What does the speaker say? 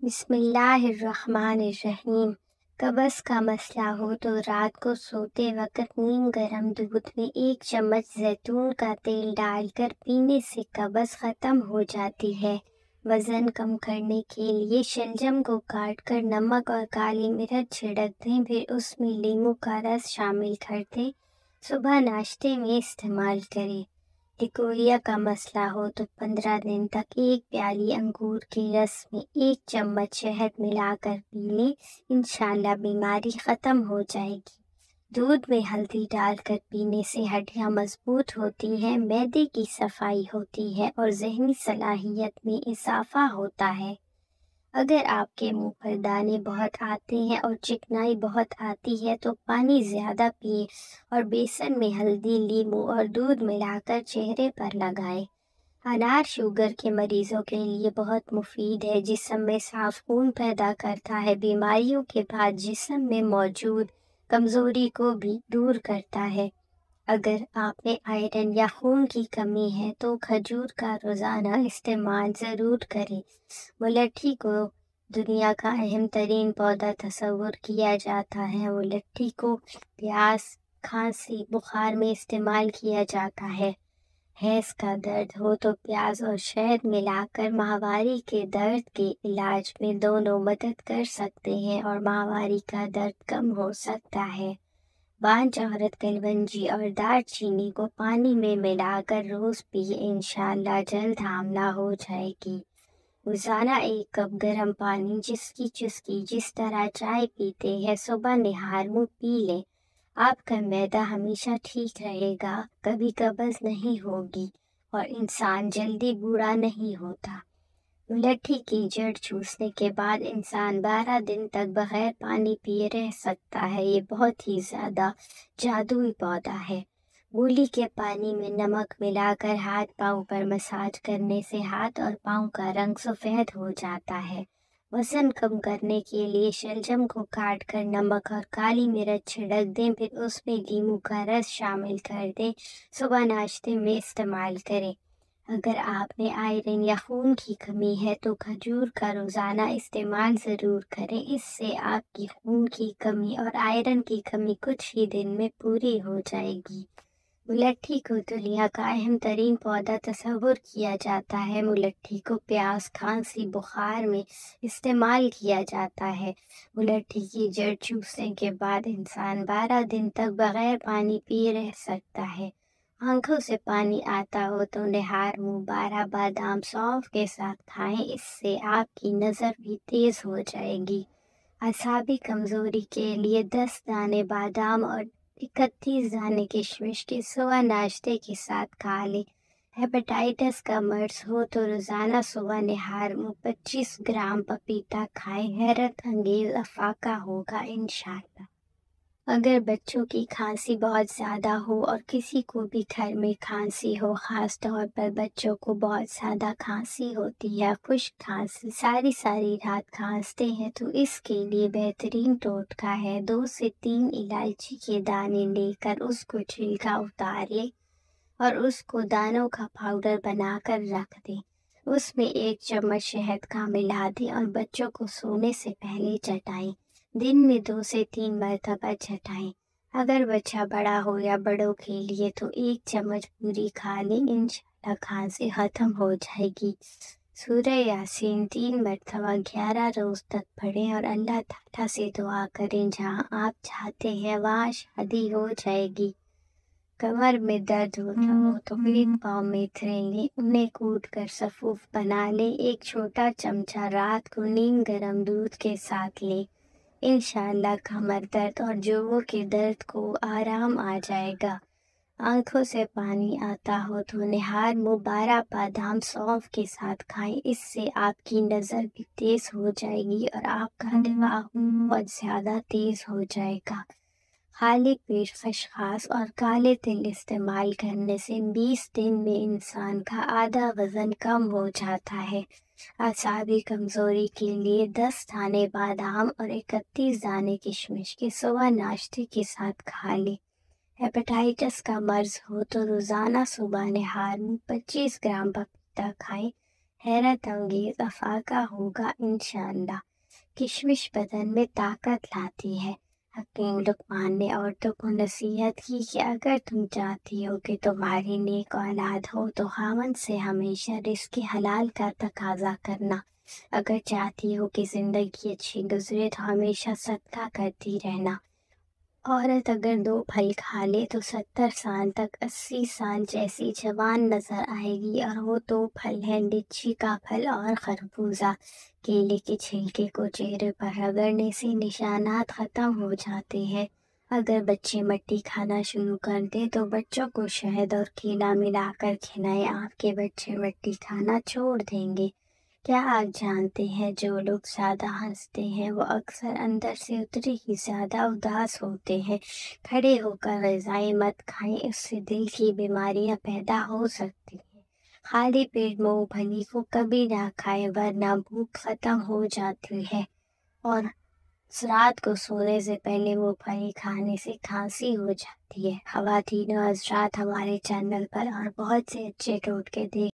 بسم اللہ الرحمن الرحیم۔ قبض کا مسئلہ ہو تو رات کو سوتے وقت نیم گرم دودھ میں 1 چمچ زیتون کا تیل ڈال کر پینے سے قبض ختم ہو جاتی ہے۔ وزن کم کرنے کے لیے شلجم کو کاٹ کر نمک اور کالی مرچ چھڑک دیں، پھر اس میں لیموں کا رس شامل کر دیں۔ صبح ناشتے میں استعمال کریں۔ ٹکوریا کا مسئلہ ہو تو 15 دن تک 1 پیالی انگور کے رس میں 1 چمچ شہد ملا کر پی لیں، انشاءاللہ بیماری ختم ہو جائے گی۔ دودھ میں ہلدی ڈال کر پینے سے ہڈیاں مضبوط ہوتی ہیں، معدے کی صفائی ہوتی ہے اور ذہنی صلاحیت میں اضافہ ہوتا ہے۔ اگر آپ کے منہ پر دانے بہت آتے ہیں اور چکنائی بہت آتی ہے تو پانی زیادہ پئیں اور بیسن میں ہلدی، لیموں اور دودھ ملا کر چہرے پر لگائیں۔ انار شوگر کے مریضوں کے لیے بہت مفید ہے، جسم میں صاف خون پیدا کرتا ہے، بیماریوں کے بعد جسم میں موجود کمزوری کو بھی دور کرتا ہے۔ اگر آپ میں آئرن یا خون کی کمی ہے تو کھجور کا روزانہ استعمال ضرور کریں۔ ملٹھی کو دنیا کا اہم ترین پودا تصور کیا جاتا ہے۔ ملٹھی کو پیاس، کھانسی، بخار میں استعمال کیا جاتا ہے۔ حیض کا درد ہو تو پیاز اور شہد ملا کر ماہواری کے درد کے علاج میں دونوں مدد کر سکتے ہیں اور ماہواری کا درد کم ہو سکتا ہے۔ بانجھ عورت کلونجی اور دار چینی کو پانی میں ملا کر روز پیے، انشاءاللہ جلد حاملہ ہو جائے گی۔ روزانہ 1 کپ گرم پانی جس کی چسکی جس طرح چائے پیتے ہیں صبح نہار منہ پی لیں، آپ کا معدہ ہمیشہ ٹھیک رہے گا، کبھی قبض نہیں ہوگی اور انسان جلدی بوڑھا نہیں ہوتا۔ ملٹھی کی جڑ چوسنے کے بعد انسان 12 دن تک بغیر پانی پیے رہ سکتا ہے۔ یہ بہت ہی زیادہ جادوئی پودا ہے۔ مولی کے پانی میں نمک ملا کر ہاتھ پاؤں پر مساج کرنے سے ہاتھ اور پاؤں کا رنگ سفید ہو جاتا ہے۔ وزن کم کرنے کے لیے شلجم کو کاٹ کر نمک اور کالی مرچ چھڑک دیں، پھر اس میں لیموں کا رس شامل کر دیں۔ صبح ناشتے میں استعمال کریں۔ اگر آپ میں آئرن یا خون کی کمی ہے تو کھجور کا روزانہ استعمال ضرور کریں، اس سے آپ کی خون کی کمی اور آئرن کی کمی کچھ ہی دن میں پوری ہو جائے گی۔ ملٹھی کو دنیا کا اہم ترین پودا تصور کیا جاتا ہے۔ ملٹھی کو پیاس، کھانسی، بخار میں استعمال کیا جاتا ہے۔ ملٹھی کی جڑ چوسنے کے بعد انسان 12 دن تک بغیر پانی پیے رہ سکتا ہے۔ آنکھوں سے پانی آتا ہو تو نہار منہ 12 بادام سونف کے ساتھ کھائیں، اس سے آپ کی نظر بھی تیز ہو جائے گی۔ اعصابی کمزوری کے لیے 10 دانے بادام اور 31 دانے کشمش کے صبح ناشتے کے ساتھ کھا لیں۔ ہیپاٹائٹس کا مرض ہو تو روزانہ صبح نہار منہ 25 گرام پپیتا کھائیں، حیرت انگیز افاقہ ہوگا انشاءاللہ۔ اگر بچوں کی کھانسی بہت زیادہ ہو اور کسی کو بھی گھر میں کھانسی ہو، خاص طور پر بچوں کو بہت زیادہ کھانسی ہوتی ہے، خشک کھانسی، ساری رات کھانستے ہیں، تو اس کے لیے بہترین ٹوٹکا ہے 2 سے 3 الائچی کے دانے لے کر اس کو چھلکا اتار لیں اور اس کو دانوں کا پاؤڈر بنا کر رکھ دیں۔ اس میں 1 چمچ شہد کا ملا دیں اور بچوں کو سونے سے پہلے چٹائیں۔ دن میں 2 سے 3 مرتبہ چٹائیں۔ اگر بچہ بڑا ہو یا بڑوں کے لیے تو 1 چمچ پوری کھا لیں، انشاءاللہ کھانسی ختم ہو جائے گی۔ سورہ یاسین 3 مرتبہ 11 روز تک پڑھیں اور اللہ تعالیٰ سے دعا کریں جہاں آپ چاہتے ہیں وہاں شادی ہو جائے گی۔ کمر میں درد ہوتا ہو تو 1 پاؤ میتھرین لیں، انہیں کوٹ کر صفوف بنا لیں، 1 چھوٹا چمچہ رات کو نیم گرم دودھ کے ساتھ لیں، انشاءاللہ کمر درد اور جوڑوں کے درد کو آرام آ جائے گا۔ آنکھوں سے پانی آتا ہو تو نہار منہ 12 بادام سونف کے ساتھ کھائیں، اس سے آپ کی نظر بھی تیز ہو جائے گی اور آپ کا دماغ بہت زیادہ تیز ہو جائے گا۔ خالی پیٹ خسخاس اور کالے تل استعمال کرنے سے 20 دن میں انسان کا آدھا وزن کم ہو جاتا ہے۔ اعصابی کمزوری کے لیے 10 دانے بادام اور 31 دانے کشمش کے صبح ناشتے کے ساتھ کھا لیں۔ ہیپاٹائٹس کا مرض ہو تو روزانہ صبح نہار منہ 25 گرام پپیتا کھائیں، حیرت انگیز افاقہ ہوگا انشاءاللہ۔ کشمش بدن میں طاقت لاتی ہے۔ حکیم لقمان نے عورتوں کو نصیحت کی کہ اگر تم چاہتی ہو کہ تمہاری نیک اولاد ہو تو خاوند سے ہمیشہ رزق حلال کا تقاضا کرنا۔ اگر چاہتی ہو کہ زندگی اچھی گزرے تو ہمیشہ صدقہ کرتی رہنا۔ عورت اگر 2 پھل کھا لے تو 70 سال تک 80 سال جیسی جوان نظر آئے گی، اور وہ 2 پھل ہیں لچی کا پھل اور خربوزہ۔ کیلے کے چھلکے کو چہرے پر رگڑنے سے نشانات ختم ہو جاتے ہیں۔ اگر بچے مٹی کھانا شروع کر دیں تو بچوں کو شہد اور کیلا ملا کر کھلائیں، آپ کے بچے مٹی کھانا چھوڑ دیں گے۔ کیا آپ جانتے ہیں جو لوگ زیادہ ہنستے ہیں وہ اکثر اندر سے اتنے ہی زیادہ اداس ہوتے ہیں۔ کھڑے ہو کر غذائیں مت کھائیں، اس سے دل کی بیماریاں پیدا ہو سکتی ہیں۔ خالی پیٹ مونگ پھلی کو کبھی نہ کھائیں ورنہ بھوک ختم ہو جاتی ہے، اور رات کو سونے سے پہلے مونگ پھلی کھانے سے کھانسی ہو جاتی ہے۔ خواتین و حضرات، ہمارے چینل پر اور بہت سے اچھے ٹوٹکے دیکھ